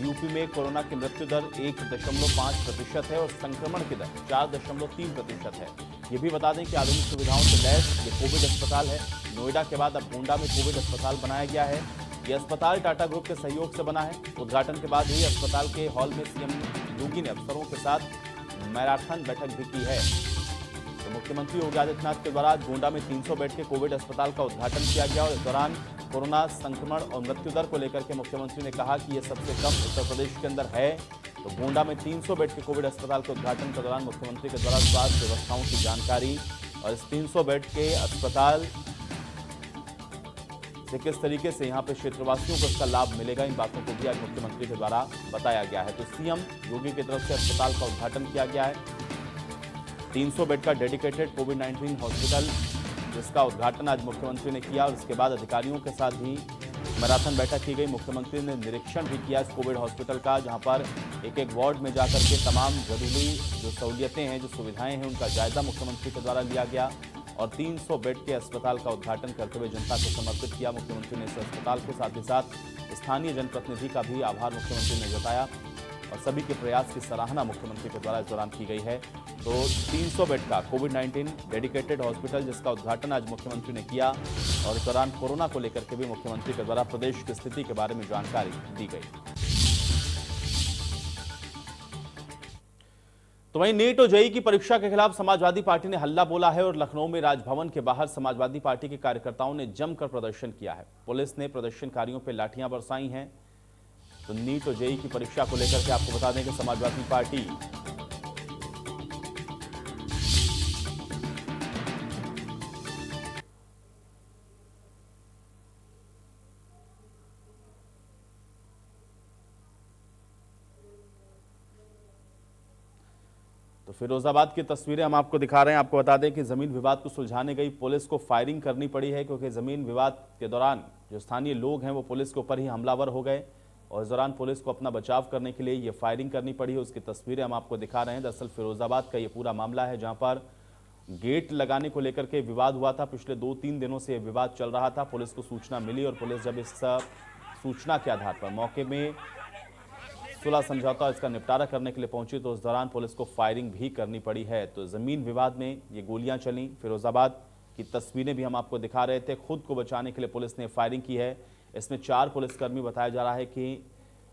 UP में corona की मृत्यु दर 1.5% है और संक्रमण की दर 4.3% है। ये भी बता दें कि आधुनिक सुविधाओं से लैस ये कोविड अस्पताल है। नोएडा के बाद अब गोंडा में कोविड अस्पताल बनाया गया है। यह अस्पताल टाटा ग्रुप के सहयोग से बना है। उद्घाटन के बाद ही अस्पताल के हॉल में सीएम योगी ने अफसरों के साथ मैराथन बैठक भी की है। तो मुख्यमंत्री योगी आदित्यनाथ के द्वारा गोंडा में 300 बेड के कोविड अस्पताल का उद्घाटन किया गया और इस दौरान कोरोना संक्रमण और मृत्यु दर को लेकर के मुख्यमंत्री ने कहा कि यह सबसे कम उत्तर प्रदेश के अंदर है। तो गोंडा में 300 बेड के कोविड अस्पताल के उद्घाटन के दौरान मुख्यमंत्री के द्वारा स्वास्थ्य व्यवस्थाओं की जानकारी और इस 300 बेड के अस्पताल से किस तरीके से यहाँ पे क्षेत्रवासियों को इसका लाभ मिलेगा, इन बातों को भी आज मुख्यमंत्री के द्वारा बताया गया है। तो सीएम योगी की तरफ से अस्पताल का उद्घाटन किया गया है। 300 बेड का डेडिकेटेड कोविड-19 हॉस्पिटल, जिसका उद्घाटन आज मुख्यमंत्री ने किया और इसके बाद अधिकारियों के साथ भी मैराथन बैठक की गई। मुख्यमंत्री ने निरीक्षण भी किया इस कोविड हॉस्पिटल का, जहां पर एक एक वार्ड में जाकर के तमाम जरूरी जो सहूलियतें हैं, जो सुविधाएं हैं, उनका जायजा मुख्यमंत्री के द्वारा लिया गया और 300 बेड के अस्पताल का उद्घाटन करते हुए जनता को समर्पित किया। मुख्यमंत्री ने इस अस्पताल को साथ ही साथ स्थानीय जनप्रतिनिधि का भी आभार मुख्यमंत्री ने जताया और सभी के प्रयास की सराहना मुख्यमंत्री के द्वारा इस दौरान की गई है। तो 300 बेड का कोविड-19 डेडिकेटेड हॉस्पिटल, जिसका उद्घाटन आज मुख्यमंत्री ने किया और इस दौरान कोरोना को लेकर के भी मुख्यमंत्री के द्वारा प्रदेश की स्थिति के बारे में जानकारी दी गई। तो वहीं नीट और जेईई की परीक्षा के खिलाफ समाजवादी पार्टी ने हल्ला बोला है और लखनऊ में राजभवन के बाहर समाजवादी पार्टी के कार्यकर्ताओं ने जमकर प्रदर्शन किया है। पुलिस ने प्रदर्शनकारियों पर लाठियां बरसाई हैं। तो नीट और जेईई की परीक्षा को लेकर के आपको बता दें कि समाजवादी पार्टी तो फिरोजाबाद की तस्वीरें हम आपको दिखा रहे हैं। आपको बता दें कि जमीन विवाद को सुलझाने गई पुलिस को फायरिंग करनी पड़ी है, क्योंकि जमीन विवाद के दौरान जो स्थानीय लोग हैं वो पुलिस के ऊपर ही हमलावर हो गए और इस दौरान पुलिस को अपना बचाव करने के लिए ये फायरिंग करनी पड़ी है। उसकी तस्वीरें हम आपको दिखा रहे हैं। दरअसल फिरोजाबाद का ये पूरा मामला है, जहां पर गेट लगाने को लेकर के विवाद हुआ था। पिछले 2-3 दिनों से विवाद चल रहा था। पुलिस को सूचना मिली और पुलिस जब इस सूचना के आधार पर मौके में सुलह समझौता इसका निपटारा करने के लिए पहुंची, तो उस दौरान पुलिस को फायरिंग भी करनी पड़ी है। तो जमीन विवाद में ये गोलियां चली। फिरोजाबाद की तस्वीरें भी हम आपको दिखा रहे थे। खुद को बचाने के लिए पुलिस ने फायरिंग की है। इसमें 4 पुलिसकर्मी बताया जा रहा है कि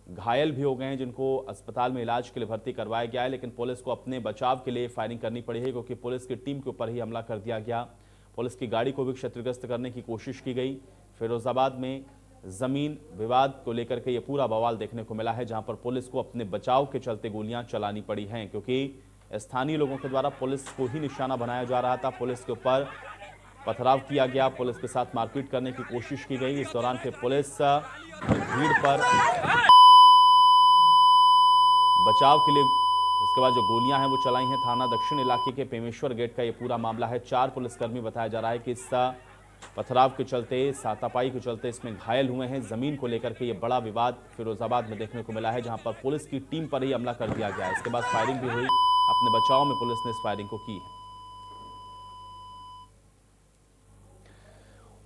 घायल भी हो गए हैं, जिनको अस्पताल में इलाज के लिए भर्ती करवाया गया है। लेकिन पुलिस को अपने बचाव के लिए फायरिंग करनी पड़ी है, क्योंकि पुलिस की टीम के ऊपर ही हमला कर दिया गया। पुलिस की गाड़ी को भी क्षतिग्रस्त करने की कोशिश की गई। फिरोजाबाद में जमीन विवाद को लेकर के ये पूरा बवाल देखने को मिला है, जहां पर पुलिस को अपने बचाव के चलते गोलियां चलानी पड़ी हैं, क्योंकि स्थानीय लोगों के द्वारा पुलिस को ही निशाना बनाया जा रहा था। पुलिस के ऊपर पथराव किया गया, पुलिस के साथ मारपीट करने की कोशिश की गई। इस दौरान फिर पुलिस भीड़ पर बचाव के लिए इसके बाद जो गोलियां हैं वो चलाई हैं। थाना दक्षिण इलाके के पेमेश्वर गेट का ये पूरा मामला है। 4 पुलिसकर्मी बताया जा रहा है कि इस पथराव के चलते, हाथापाई के चलते इसमें घायल हुए हैं। जमीन को लेकर के ये बड़ा विवाद फिरोजाबाद में देखने को मिला है, जहां पर पुलिस की टीम पर ही हमला कर दिया गया है। इसके बाद फायरिंग भी हुई। अपने बचाव में पुलिस ने इस फायरिंग को की है।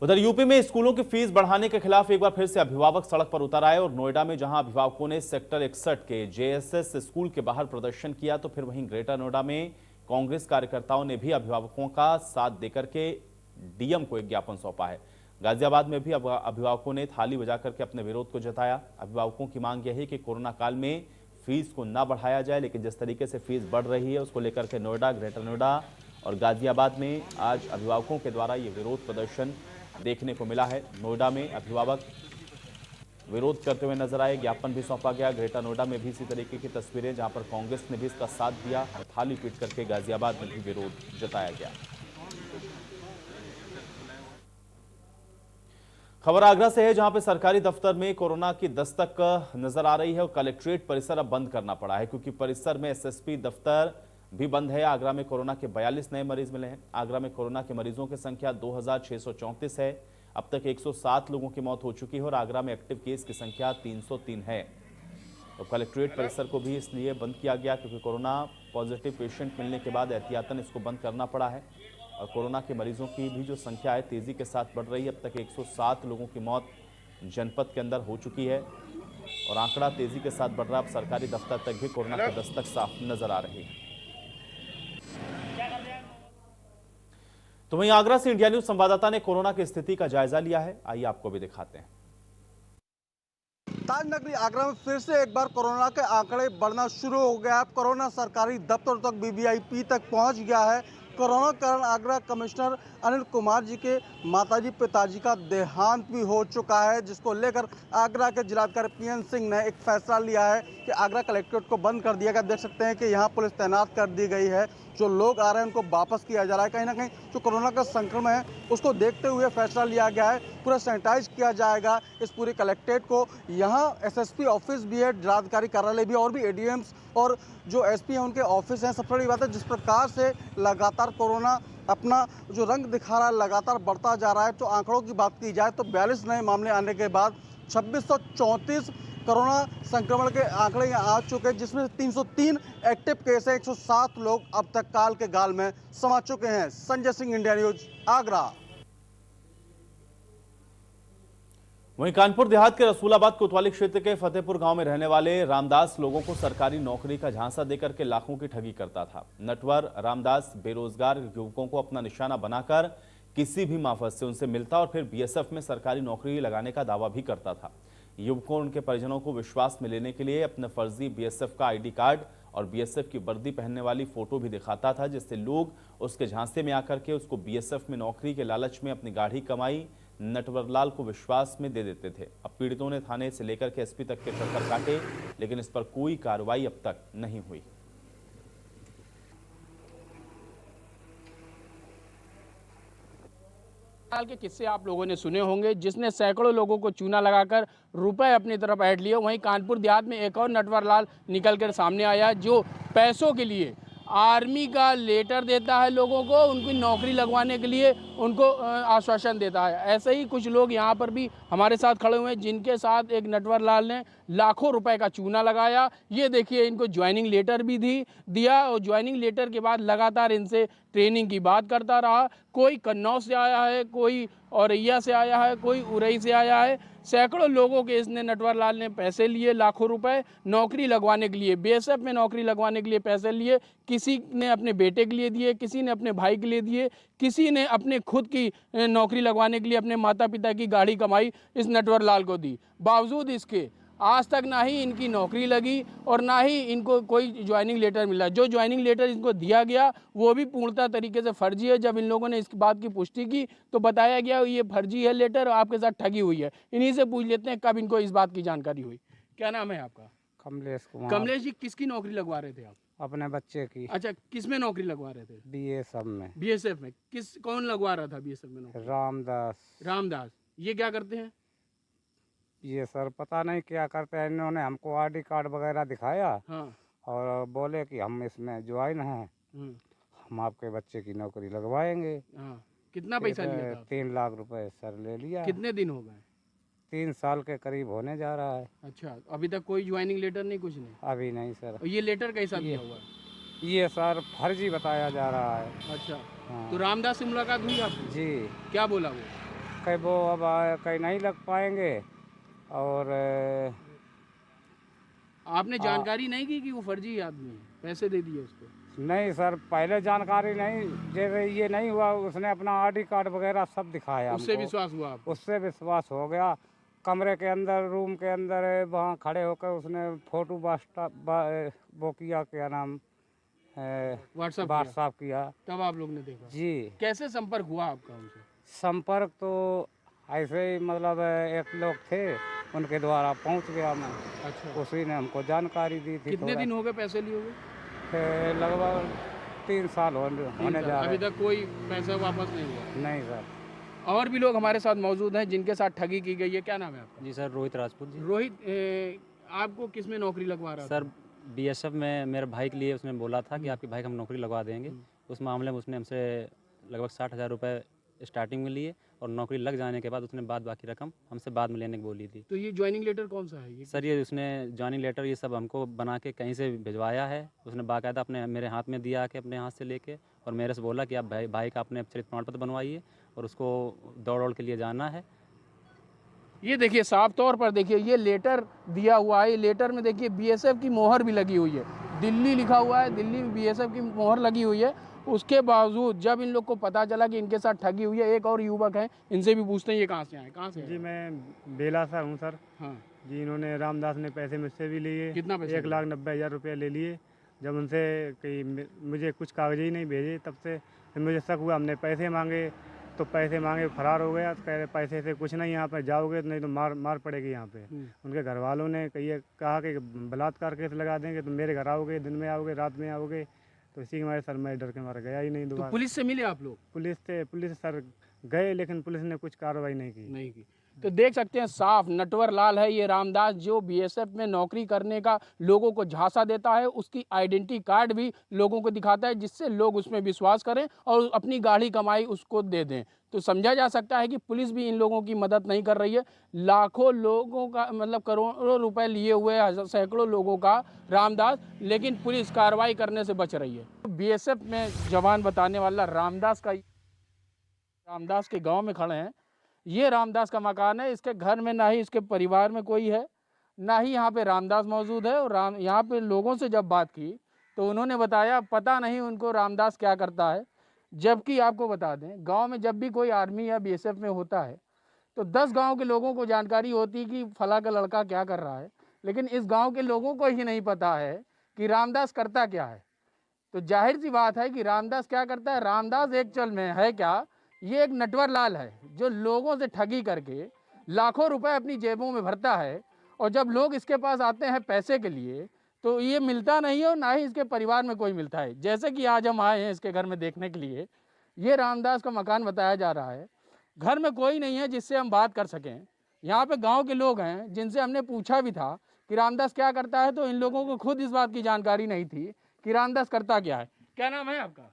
उधर यूपी में स्कूलों की फीस बढ़ाने के खिलाफ एक बार फिर से अभिभावक सड़क पर उतर आए और नोएडा में जहां अभिभावकों ने सेक्टर 61 के जेएसएस स्कूल के बाहर प्रदर्शन किया, तो फिर वहीं ग्रेटर नोएडा में कांग्रेस कार्यकर्ताओं ने भी अभिभावकों का साथ देकर के डीएम को एक ज्ञापन सौंपा है। गाजियाबाद में भी अभिभावकों ने थाली बजाकर के अपने विरोध को जताया। अभिभावकों की मांग यह है कि कोरोना काल में फीस को ना बढ़ाया जाए, लेकिन जिस तरीके से फीस बढ़ रही है उसको लेकर के नोएडा, ग्रेटर नोएडा और गाजियाबाद में आज अभिभावकों के द्वारा ये विरोध प्रदर्शन देखने को मिला है। नोएडा में अभिभावक विरोध करते हुए नजर आए, ज्ञापन भी सौंपा गया। ग्रेटर नोएडा में भी इसी तरीके की तस्वीरें, जहां पर कांग्रेस ने भी इसका साथ दिया और थाली पीट करके गाजियाबाद में भी विरोध जताया गया। खबर आगरा से है, जहां पे सरकारी दफ्तर में कोरोना की दस्तक नजर आ रही है और कलेक्ट्रेट परिसर अब बंद करना पड़ा है, क्योंकि परिसर में एसएसपी दफ्तर भी बंद है। आगरा में कोरोना के 42 नए मरीज मिले हैं। आगरा में कोरोना के मरीजों की संख्या 2634 है। अब तक 107 लोगों की मौत हो चुकी है और आगरा में एक्टिव केस की संख्या 303 है। तो कलेक्ट्रेट परिसर को भी इसलिए बंद किया गया, क्योंकि कोरोना पॉजिटिव पेशेंट मिलने के बाद एहतियातन इसको बंद करना पड़ा है और कोरोना के मरीजों की भी जो संख्या है तेजी के साथ बढ़ रही है। अब तक 107 लोगों की मौत जनपद के अंदर हो चुकी है और आंकड़ा तेजी के साथ बढ़ रहा है। अब सरकारी दफ्तर तक भी कोरोना की दस्तक साफ नजर आ रही है। तो वहीं आगरा से इंडिया न्यूज संवाददाता ने कोरोना की स्थिति का जायजा लिया है, आइए आपको भी दिखाते हैं। ताज नगरी आगरा में फिर से एक बार कोरोना के आंकड़े बढ़ना शुरू हो गया है। कोरोना सरकारी दफ्तर तक वीवीआईपी तक पहुंच गया है। कोरोना के कारण आगरा कमिश्नर अनिल कुमार जी के माताजी पिताजी का देहांत भी हो चुका है, जिसको लेकर आगरा के जिलाधिकारी पीएन सिंह ने एक फैसला लिया है कि आगरा कलेक्ट्रेट को बंद कर दिया गया। देख सकते हैं कि यहाँ पुलिस तैनात कर दी गई है। जो लोग आ रहे हैं उनको वापस किया जा रहा है। कहीं ना कहीं जो कोरोना का संक्रमण है उसको देखते हुए फैसला लिया गया है। पूरा सैनिटाइज किया जाएगा इस पूरे कलेक्ट्रेट को। यहाँ एसएसपी ऑफिस भी है, जिलाधिकारी कार्यालय भी, और भी एडीएम्स और जो एसपी हैं उनके ऑफिस हैं। सबसे बड़ी बात है, जिस प्रकार से लगातार कोरोना अपना जो रंग दिखा रहा है, लगातार बढ़ता जा रहा है। तो आंकड़ों की बात की जाए तो 42 नए मामले आने के बाद 2634 कोरोना संक्रमण के आंकड़े यहाँ आ चुके हैं, जिसमें 303 एक्टिव केस है। 107 लोग अब तक काल के गाल में समा चुके हैं। Sanjay Singh, India news, Agra. वहीं कानपुर देहात के रसूलाबाद कोतवाली क्षेत्र के फतेहपुर गांव में रहने वाले रामदास लोगों को सरकारी नौकरी का झांसा देकर के लाखों की ठगी करता था। नटवर रामदास बेरोजगार युवकों को अपना निशाना बनाकर किसी भी माफत से उनसे मिलता और फिर बीएसएफ में सरकारी नौकरी लगाने का दावा भी करता था। युवकों और उनके परिजनों को विश्वास में लेने के लिए अपने फर्जी बीएसएफ का आईडी कार्ड और बीएसएफ की वर्दी पहनने वाली फोटो भी दिखाता था, जिससे लोग उसके झांसे में आकर के उसको बीएसएफ में नौकरी के लालच में अपनी गाढ़ी कमाई नटवरलाल को विश्वास में दे देते थे। अब पीड़ितों ने थाने से लेकर के एसपी तक के चक्कर काटे, लेकिन इस पर कोई कार्रवाई अब तक नहीं हुई। साल के किस्से आप लोगों ने सुने होंगे, जिसने सैकड़ों लोगों को चूना लगाकर रुपए अपनी तरफ ऐड लिए। वहीं कानपुर देहात में एक और नटवरलाल निकल कर सामने आया, जो पैसों के लिए आर्मी का लेटर देता है लोगों को, उनकी नौकरी लगवाने के लिए उनको आश्वासन देता है। ऐसे ही कुछ लोग यहाँ पर भी हमारे साथ खड़े हुए हैं, जिनके साथ एक नटवरलाल ने लाखों रुपए का चूना लगाया। ये देखिए, इनको ज्वाइनिंग लेटर भी दिया और ज्वाइनिंग लेटर के बाद लगातार इनसे ट्रेनिंग की बात करता रहा। कोई कन्नौज से आया है, कोई औरैया से आया है, कोई उरई से आया है। सैकड़ों लोगों के इसने नटवरलाल ने पैसे लिए, लाखों रुपए नौकरी लगवाने के लिए, बीएसएफ में नौकरी लगवाने के लिए पैसे लिए। किसी ने अपने बेटे के लिए दिए, किसी ने अपने भाई के लिए दिए, किसी ने अपने खुद की नौकरी लगवाने के लिए अपने माता पिता की गाढ़ी कमाई इस नटवरलाल को दी। बावजूद इसके आज तक ना ही इनकी नौकरी लगी और ना ही इनको कोई ज्वाइनिंग लेटर मिला। जो ज्वाइनिंग लेटर इनको दिया गया वो भी पूर्णतः तरीके से फर्जी है। जब इन लोगों ने इस बात की पुष्टि की तो बताया गया ये फर्जी है लेटर, आपके साथ ठगी हुई है। इन्हीं से पूछ लेते हैं कब इनको इस बात की जानकारी हुई। क्या नाम है आपका? कमलेश कुमार। कमलेश जी, किसकी नौकरी लगवा रहे थे आप? अपने बच्चे की। अच्छा, किस में नौकरी लगवा रहे थे? बीएसएफ में। बीएसएफ में कौन लगवा रहा था बीएसएफ में नौकरी? रामदास। ये क्या करते हैं? ये सर पता नहीं क्या करते हैं। इन्होंने हमको आईडी कार्ड वगैरह दिखाया। हाँ। और बोले कि हम इसमें ज्वाइन हैं, हम आपके बच्चे की नौकरी लगवाएंगे। हाँ। कितना पैसा लिया था? 3 लाख रुपए सर ले लिया। कितने दिन हो गए? 3 साल के करीब होने जा रहा है। अच्छा, अभी तक कोई ज्वाइनिंग लेटर नहीं, कुछ नहीं? अभी नहीं सर। और ये लेटर कैसा दिया हुआ है? ये सर फर्जी बताया जा रहा है। अच्छा। हाँ। तो रामदास से मुलाकात हुई आपकी? जी। क्या बोला वो? कहीं वो अब कहीं नहीं लग पाएंगे। और आपने जानकारी नहीं की कि वो फर्जी आदमी है, पैसे दे दिए उसको? नहीं सर, पहले जानकारी नहीं, जैसे ये नहीं हुआ उसने अपना आईडी कार्ड वगैरह सब दिखाया। उससे विश्वास हुआ आपको? उससे विश्वास हो गया। कमरे के अंदर, रूम के अंदर वहाँ खड़े होकर उसने फोटो वो किया, क्या नाम, व्हाट्सएप किया। तब आप लोग ने देखा? जी। कैसे संपर्क हुआ आपका उनसे? संपर्क तो ऐसे ही, मतलब एक लोग थे उनके द्वारा पहुंच गया मैं। अच्छा। उसी ने हमको जानकारी दी थी। कितने दिन हो गए पैसे लिए हुए? लगभग 3 साल होने जा रहे। अभी तक कोई पैसा वापस नहीं हुआ? नहीं सर। और भी लोग हमारे साथ मौजूद हैं जिनके साथ ठगी की गई है। क्या नाम है आपका? जी सर, रोहित राजपूत जी। रोहित, आपको किस में नौकरी लगवा रहा था? सर, बीएसएफ में मेरे भाई के लिए उसने बोला था कि आपके भाई को हम नौकरी लगवा देंगे। उस मामले में उसने हमसे लगभग 60,000 रुपये स्टार्टिंग में लिए और नौकरी लग जाने के बाद उसने बाकी रकम हमसे बाद में लेने की बोली थी। तो ये ज्वाइनिंग लेटर कौन सा है? सर, ये उसने ज्वाइनिंग लेटर ये सब हमको बना के कहीं से भिजवाया है। उसने बाकायदा अपने मेरे हाथ में दिया कि अपने हाथ से लेके, और मेरे से बोला कि आप भाई का अपने चरित्र प्रमाण पत्र बनवाइए और उसको दौड़ के लिए जाना है। ये देखिए साफ तौर पर देखिए ये लेटर दिया हुआ है। ये लेटर में देखिए बीएसएफ की मोहर भी लगी हुई है, दिल्ली लिखा हुआ है, दिल्ली में बीएसएफ की मोहर लगी हुई है। उसके बावजूद जब इन लोग को पता चला कि इनके साथ ठगी हुई है, एक और युवक है, इनसे भी पूछते हैं ये कहाँ से आए, कहाँ से आए? जी मैं बेला सा हूँ सर। हाँ, जी इन्होंने रामदास ने पैसे मुझसे भी लिए। कितना पैसे? 1,90,000 रुपये ले लिए। जब उनसे कहीं मुझे कुछ कागज ही नहीं भेजे, तब से फिर मुझे शक हुआ। हमने पैसे मांगे तो पैसे मांगे फरार हो गया। कह रहे पैसे से कुछ नहीं, यहाँ पे जाओगे तो नहीं तो मार पड़ेगी यहाँ पे। उनके घर वालों ने कहा कि बलात्कार केस लगा देंगे, तो मेरे घर आओगे, दिन में आओगे, रात में आओगे। तो इसी के मारे सर मैं डर के मारे गया ही नहीं तो दोबारा। पुलिस से मिले आप लोग? पुलिस सर गए, लेकिन पुलिस ने कुछ कार्रवाई नहीं की। तो देख सकते हैं साफ नटवर लाल है ये रामदास, जो बीएसएफ में नौकरी करने का लोगों को झांसा देता है। उसकी आइडेंटिटी कार्ड भी लोगों को दिखाता है, जिससे लोग उसमें विश्वास करें और अपनी गाढ़ी कमाई उसको दे दें। तो समझा जा सकता है कि पुलिस भी इन लोगों की मदद नहीं कर रही है। लाखों लोगों का मतलब करोड़ों रुपए लिए हुए सैकड़ों लोगों का रामदास, लेकिन पुलिस कार्रवाई करने से बच रही है। बीएसएफ में जवान बताने वाला रामदास के गाँव में खड़े हैं। ये रामदास का मकान है। इसके घर में ना ही इसके परिवार में कोई है, ना ही यहाँ पे रामदास मौजूद है। और यहाँ पे लोगों से जब बात की तो उन्होंने बताया पता नहीं उनको रामदास क्या करता है। जबकि आपको बता दें, गांव में जब भी कोई आर्मी या बीएसएफ में होता है तो 10 गांव के लोगों को जानकारी होती है कि फला का लड़का क्या कर रहा है, लेकिन इस गाँव के लोगों को ही नहीं पता है कि रामदास करता क्या है। तो जाहिर सी बात है कि रामदास क्या करता है। रामदास एक्चुअल में है क्या, ये एक नटवर लाल है जो लोगों से ठगी करके लाखों रुपए अपनी जेबों में भरता है। और जब लोग इसके पास आते हैं पैसे के लिए तो ये मिलता नहीं है और ना ही इसके परिवार में कोई मिलता है। जैसे कि आज हम आए हैं इसके घर में देखने के लिए। ये रामदास का मकान बताया जा रहा है। घर में कोई नहीं है जिससे हम बात कर सकें। यहाँ पे गांव के लोग हैं जिनसे हमने पूछा भी था कि रामदास क्या करता है, तो इन लोगों को खुद इस बात की जानकारी नहीं थी कि रामदास करता क्या है। क्या नाम है आपका?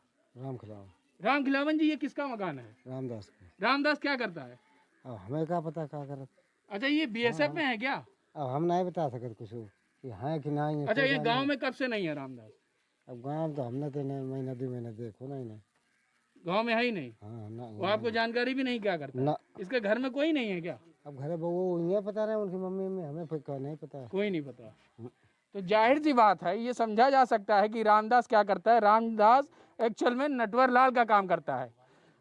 राम खिलावन जी, ये किसका मकान है? रामदास को। रामदास क्या करता है? अब हमें क्या पता क्या करत। अच्छा, ये बीएसएफ में है क्या? अब हम नहीं बता सकते कुछ कि है कि नहीं है। अच्छा, ये गांव में कब से नहीं है रामदास? अब गाँव तो हमने तो नहीं, महीना 2 महीना देखो नहीं। गांव में है ही नहीं। हाँ ना, वो आपको जानकारी भी नहीं क्या करता? ना। इसके घर में कोई नहीं है क्या? अब घरे वो ये पता रहे उनकी मम्मी में, हमें फिर नहीं पता। कोई नहीं पता। तो जाहिर सी बात है, ये समझा जा सकता है कि रामदास क्या करता है। रामदास एक्चुअल में नटवर लाल का काम करता है,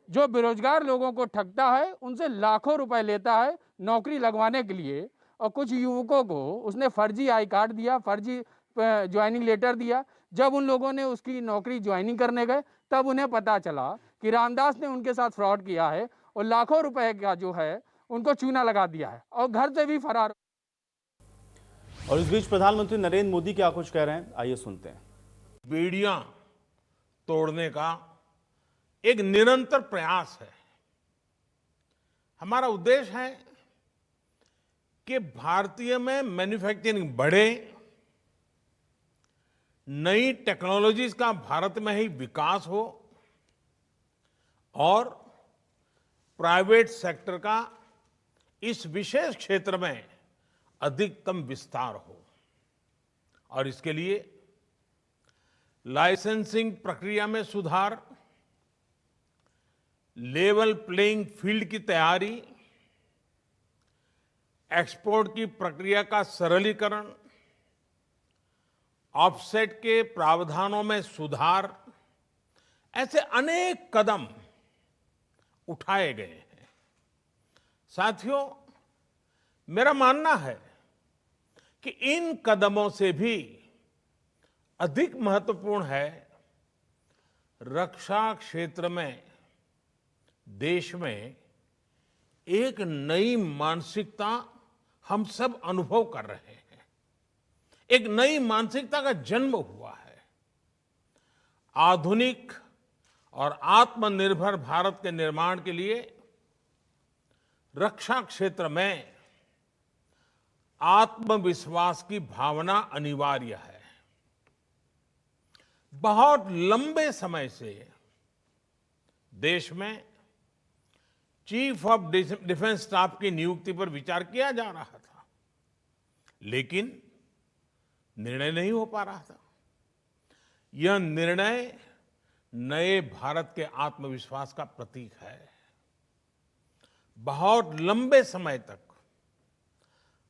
जो बेरोजगार लोगों को ठगता है, उनसे लाखों रुपए लेता है नौकरी लगवाने के लिए। और कुछ युवकों को उसने फर्जी आई कार्ड दिया, फर्जी ज्वाइनिंग लेटर दिया। जब उन लोगों ने उसकी नौकरी ज्वाइनिंग करने गए तब उन्हें पता चला कि रामदास ने उनके साथ फ्रॉड किया है और लाखों रुपए का जो है उनको चूना लगा दिया है और घर से भी फरार। और इस बीच प्रधानमंत्री नरेंद्र मोदी क्या कुछ कह रहे हैं, आइए सुनते हैं। बेड़ियां तोड़ने का एक निरंतर प्रयास है। हमारा उद्देश्य है कि भारतीय में मैन्युफैक्चरिंग बढ़े, नई टेक्नोलॉजीज का भारत में ही विकास हो और प्राइवेट सेक्टर का इस विशेष क्षेत्र में अधिकतम विस्तार हो। और इसके लिए लाइसेंसिंग प्रक्रिया में सुधार, लेवल प्लेइंग फील्ड की तैयारी, एक्सपोर्ट की प्रक्रिया का सरलीकरण, ऑफसेट के प्रावधानों में सुधार, ऐसे अनेक कदम उठाए गए हैं। साथियों, मेरा मानना है कि इन कदमों से भी अधिक महत्वपूर्ण है रक्षा क्षेत्र में देश में एक नई मानसिकता हम सब अनुभव कर रहे हैं। एक नई मानसिकता का जन्म हुआ है। आधुनिक और आत्मनिर्भर भारत के निर्माण के लिए रक्षा क्षेत्र में आत्मविश्वास की भावना अनिवार्य है। बहुत लंबे समय से देश में चीफ ऑफ डिफेंस स्टाफ की नियुक्ति पर विचार किया जा रहा था, लेकिन निर्णय नहीं हो पा रहा था। यह निर्णय नए भारत के आत्मविश्वास का प्रतीक है। बहुत लंबे समय तक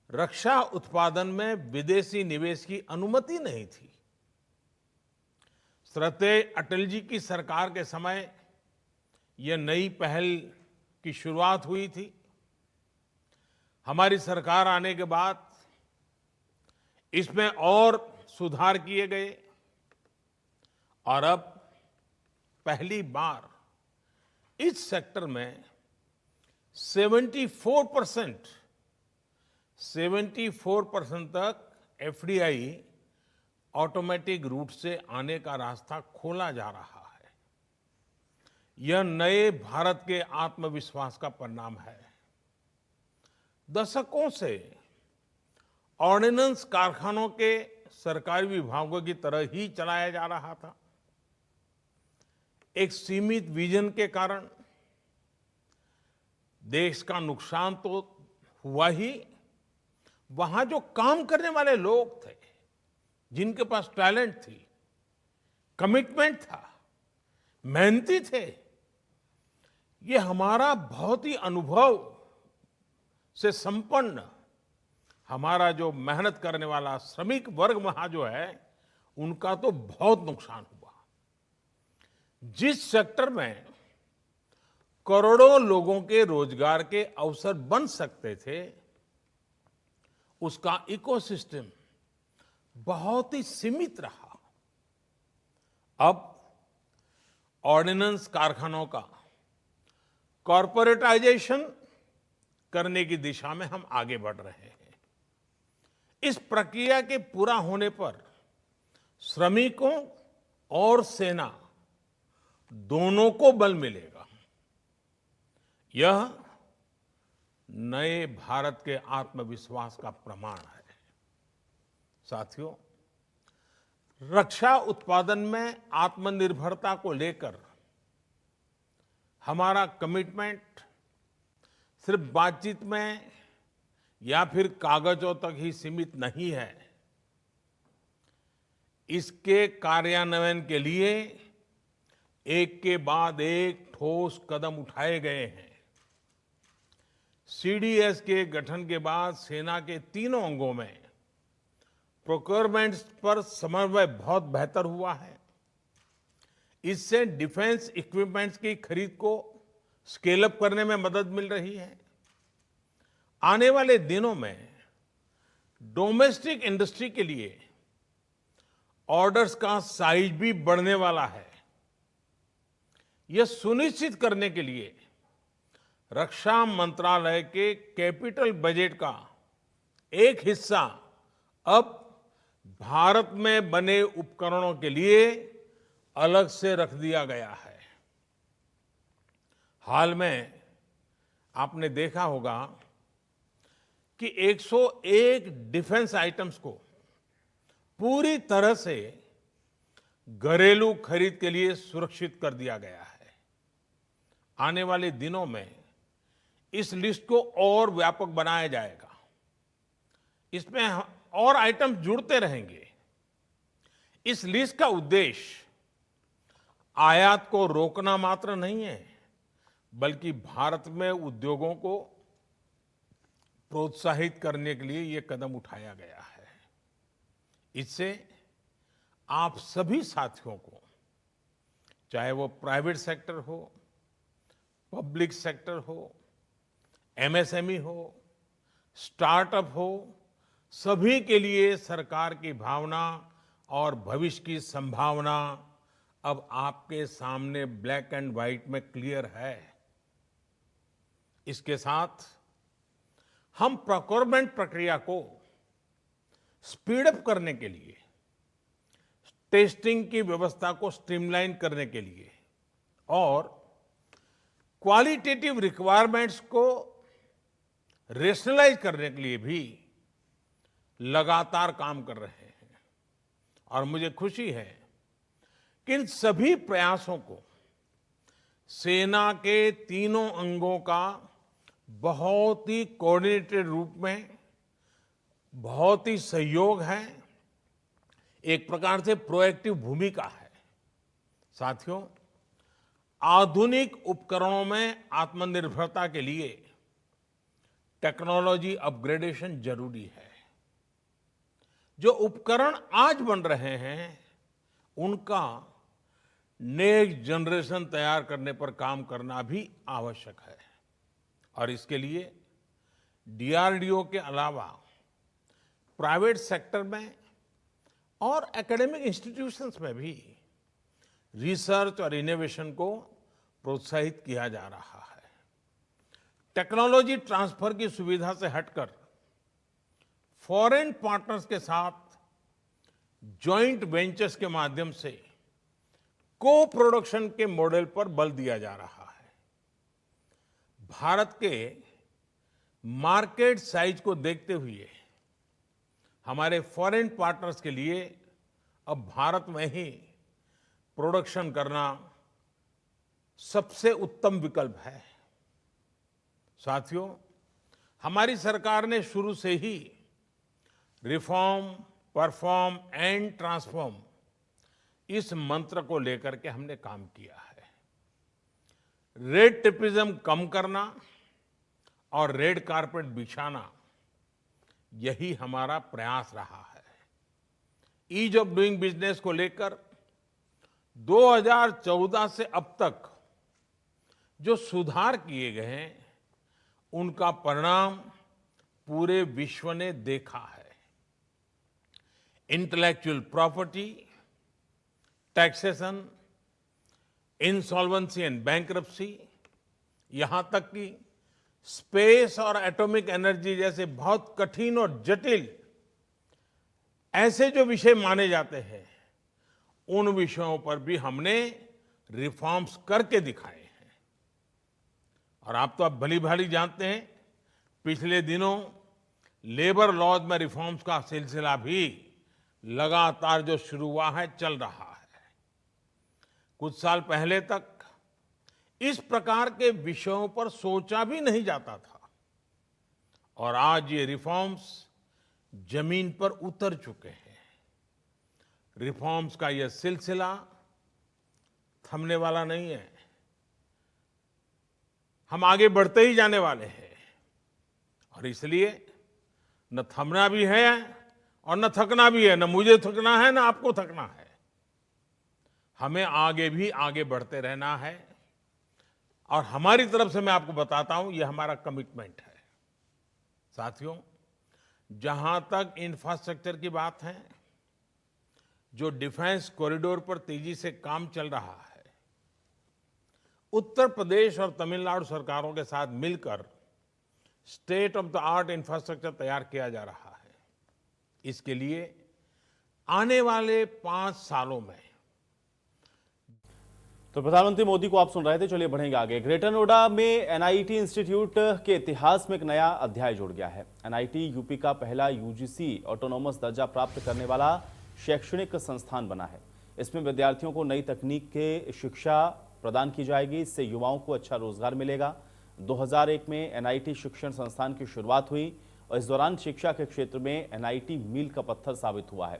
रक्षा उत्पादन में विदेशी निवेश की अनुमति नहीं थी। श्रद्धेय अटल जी की सरकार के समय यह नई पहल की शुरुआत हुई थी। हमारी सरकार आने के बाद इसमें और सुधार किए गए और अब पहली बार इस सेक्टर में 74% तक एफडीआई ऑटोमेटिक रूट से आने का रास्ता खोला जा रहा है। यह नए भारत के आत्मविश्वास का परिणाम है। दशकों से ऑर्डिनेंस कारखानों के सरकारी विभागों की तरह ही चलाया जा रहा था। एक सीमित विजन के कारण देश का नुकसान तो हुआ ही, वहां जो काम करने वाले लोग थे, जिनके पास टैलेंट थी, कमिटमेंट था, मेहनती थे, ये हमारा बहुत ही अनुभव से संपन्न हमारा जो मेहनत करने वाला श्रमिक वर्ग वहां जो है, उनका तो बहुत नुकसान हुआ। जिस सेक्टर में करोड़ों लोगों के रोजगार के अवसर बन सकते थे, उसका इकोसिस्टम बहुत ही सीमित रहा। अब ऑर्डिनेंस कारखानों का कॉर्पोरेटाइजेशन करने की दिशा में हम आगे बढ़ रहे हैं। इस प्रक्रिया के पूरा होने पर श्रमिकों और सेना दोनों को बल मिलेगा। यह नए भारत के आत्मविश्वास का प्रमाण है। साथियों, रक्षा उत्पादन में आत्मनिर्भरता को लेकर हमारा कमिटमेंट सिर्फ बातचीत में या फिर कागजों तक ही सीमित नहीं है। इसके कार्यान्वयन के लिए एक के बाद एक ठोस कदम उठाए गए हैं। सीडीएस के गठन के बाद सेना के तीनों अंगों में प्रोक्योरमेंट पर समन्वय बहुत बेहतर हुआ है। इससे डिफेंस इक्विपमेंट्स की खरीद को स्केल अप करने में मदद मिल रही है। आने वाले दिनों में डोमेस्टिक इंडस्ट्री के लिए ऑर्डर्स का साइज भी बढ़ने वाला है। यह सुनिश्चित करने के लिए रक्षा मंत्रालय के कैपिटल बजट का एक हिस्सा अब भारत में बने उपकरणों के लिए अलग से रख दिया गया है। हाल में आपने देखा होगा कि 101 डिफेंस आइटम्स को पूरी तरह से घरेलू खरीद के लिए सुरक्षित कर दिया गया है। आने वाले दिनों में इस लिस्ट को और व्यापक बनाया जाएगा। इसमें और आइटम जुड़ते रहेंगे। इस लिस्ट का उद्देश्य आयात को रोकना मात्र नहीं है, बल्कि भारत में उद्योगों को प्रोत्साहित करने के लिए यह कदम उठाया गया है। इससे आप सभी साथियों को, चाहे वो प्राइवेट सेक्टर हो, पब्लिक सेक्टर हो, एमएसएमई हो, स्टार्टअप हो, सभी के लिए सरकार की भावना और भविष्य की संभावना अब आपके सामने ब्लैक एंड व्हाइट में क्लियर है। इसके साथ हम प्रोक्योरमेंट प्रक्रिया को स्पीड अप करने के लिए, टेस्टिंग की व्यवस्था को स्ट्रीमलाइन करने के लिए और क्वालिटेटिव रिक्वायरमेंट्स को रेशनलाइज करने के लिए भी लगातार काम कर रहे हैं। और मुझे खुशी है कि इन सभी प्रयासों को सेना के तीनों अंगों का बहुत ही कोऑर्डिनेटेड रूप में बहुत ही सहयोग है, एक प्रकार से प्रोएक्टिव भूमिका है। साथियों, आधुनिक उपकरणों में आत्मनिर्भरता के लिए टेक्नोलॉजी अपग्रेडेशन जरूरी है। जो उपकरण आज बन रहे हैं उनका नेक्स्ट जनरेशन तैयार करने पर काम करना भी आवश्यक है और इसके लिए डीआरडीओ के अलावा प्राइवेट सेक्टर में और एकेडमिक इंस्टीट्यूशंस में भी रिसर्च और इनोवेशन को प्रोत्साहित किया जा रहा है। टेक्नोलॉजी ट्रांसफर की सुविधा से हटकर फॉरेन पार्टनर्स के साथ जॉइंट वेंचर्स के माध्यम से को प्रोडक्शन के मॉडल पर बल दिया जा रहा है। भारत के मार्केट साइज को देखते हुए हमारे फॉरेन पार्टनर्स के लिए अब भारत में ही प्रोडक्शन करना सबसे उत्तम विकल्प है। साथियों, हमारी सरकार ने शुरू से ही रिफॉर्म, परफॉर्म एंड ट्रांसफॉर्म इस मंत्र को लेकर के हमने काम किया है। रेड टेपिज्म कम करना और रेड कारपेट बिछाना, यही हमारा प्रयास रहा है। ईज ऑफ डूइंग बिजनेस को लेकर 2014 से अब तक जो सुधार किए गए हैं उनका परिणाम पूरे विश्व ने देखा है। Intellectual property, taxation, insolvency and bankruptcy, यहां तक कि स्पेस और एटॉमिक एनर्जी जैसे बहुत कठिन और जटिल ऐसे जो विषय माने जाते हैं उन विषयों पर भी हमने रिफॉर्म्स करके दिखाए हैं। और आप तो अब भली भांति जानते हैं, पिछले दिनों लेबर लॉज में रिफॉर्म्स का सिलसिला भी लगातार जो शुरू हुआ है, चल रहा है। कुछ साल पहले तक इस प्रकार के विषयों पर सोचा भी नहीं जाता था और आज ये रिफॉर्म्स जमीन पर उतर चुके हैं। रिफॉर्म्स का यह सिलसिला थमने वाला नहीं है। हम आगे बढ़ते ही जाने वाले हैं और इसलिए न थमना भी है और न थकना भी है। न मुझे थकना है, न आपको थकना है। हमें आगे भी आगे बढ़ते रहना है और हमारी तरफ से मैं आपको बताता हूं, यह हमारा कमिटमेंट है। साथियों, जहां तक इंफ्रास्ट्रक्चर की बात है, जो डिफेंस कॉरिडोर पर तेजी से काम चल रहा है, उत्तर प्रदेश और तमिलनाडु सरकारों के साथ मिलकर state of the art infrastructure तैयार किया जा रहा है। इसके लिए आने वाले 5 सालों में तो प्रधानमंत्री मोदी को आप सुन रहे थे। चलिए बढ़ेंगे आगे। ग्रेटर नोएडा में एनआईटी इंस्टीट्यूट के इतिहास में एक नया अध्याय जुड़ गया है। एनआईटी यूपी का पहला यूजीसी ऑटोनोमस दर्जा प्राप्त करने वाला शैक्षणिक संस्थान बना है। इसमें विद्यार्थियों को नई तकनीक के शिक्षा प्रदान की जाएगी। इससे युवाओं को अच्छा रोजगार मिलेगा। 2001 में एनआईटी शिक्षण संस्थान की शुरुआत हुई और इस दौरान शिक्षा के क्षेत्र में एनआईटी मील का पत्थर साबित हुआ है।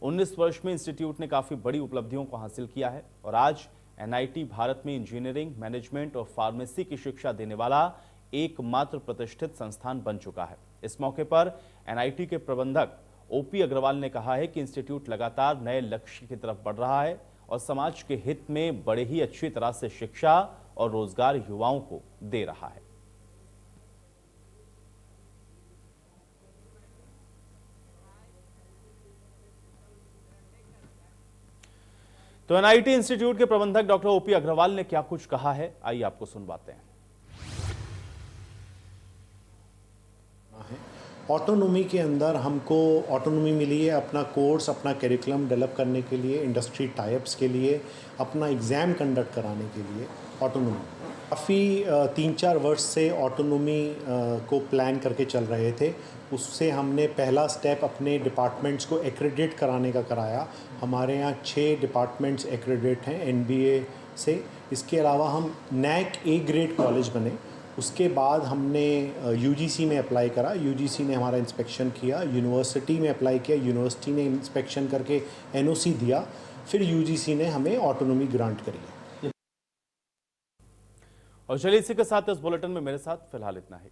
19 वर्ष में इंस्टीट्यूट ने काफी बड़ी उपलब्धियों को हासिल किया है और आज एनआईटी भारत में इंजीनियरिंग, मैनेजमेंट और फार्मेसी की शिक्षा देने वाला एकमात्र प्रतिष्ठित संस्थान बन चुका है। इस मौके पर एनआईटी के प्रबंधक ओपी अग्रवाल ने कहा है कि इंस्टीट्यूट लगातार नए लक्ष्य की तरफ बढ़ रहा है और समाज के हित में बड़े ही अच्छी तरह से शिक्षा और रोजगार युवाओं को दे रहा है। तो एनआईटी इंस्टीट्यूट के प्रबंधक डॉक्टर ओपी अग्रवाल ने क्या कुछ कहा है, आइए आपको सुनवाते हैं। ऑटोनॉमी के अंदर हमको ऑटोनॉमी मिली है अपना कोर्स, अपना करिकुलम डेवलप करने के लिए, इंडस्ट्री टाइप्स के लिए, अपना एग्ज़ाम कंडक्ट कराने के लिए ऑटोनॉमी। काफ़ी 3-4 वर्ष से ऑटोनॉमी को प्लान करके चल रहे थे। उससे हमने पहला स्टेप अपने डिपार्टमेंट्स को एक्रेडिट कराने का कराया। हमारे यहाँ 6 डिपार्टमेंट्स एक्रेडिट हैं एनबीए से। इसके अलावा हम नैक ए ग्रेड कॉलेज बने। उसके बाद हमने यूजीसी में अप्लाई करा। यूजीसी ने हमारा इंस्पेक्शन किया। यूनिवर्सिटी में अप्लाई किया। यूनिवर्सिटी ने इंस्पेक्शन करके एनओसी दिया। फिर यूजीसी ने हमें ऑटोनॉमी ग्रांट करी। और चलिए इसी के साथ इस बुलेटिन में मेरे साथ फिलहाल इतना ही।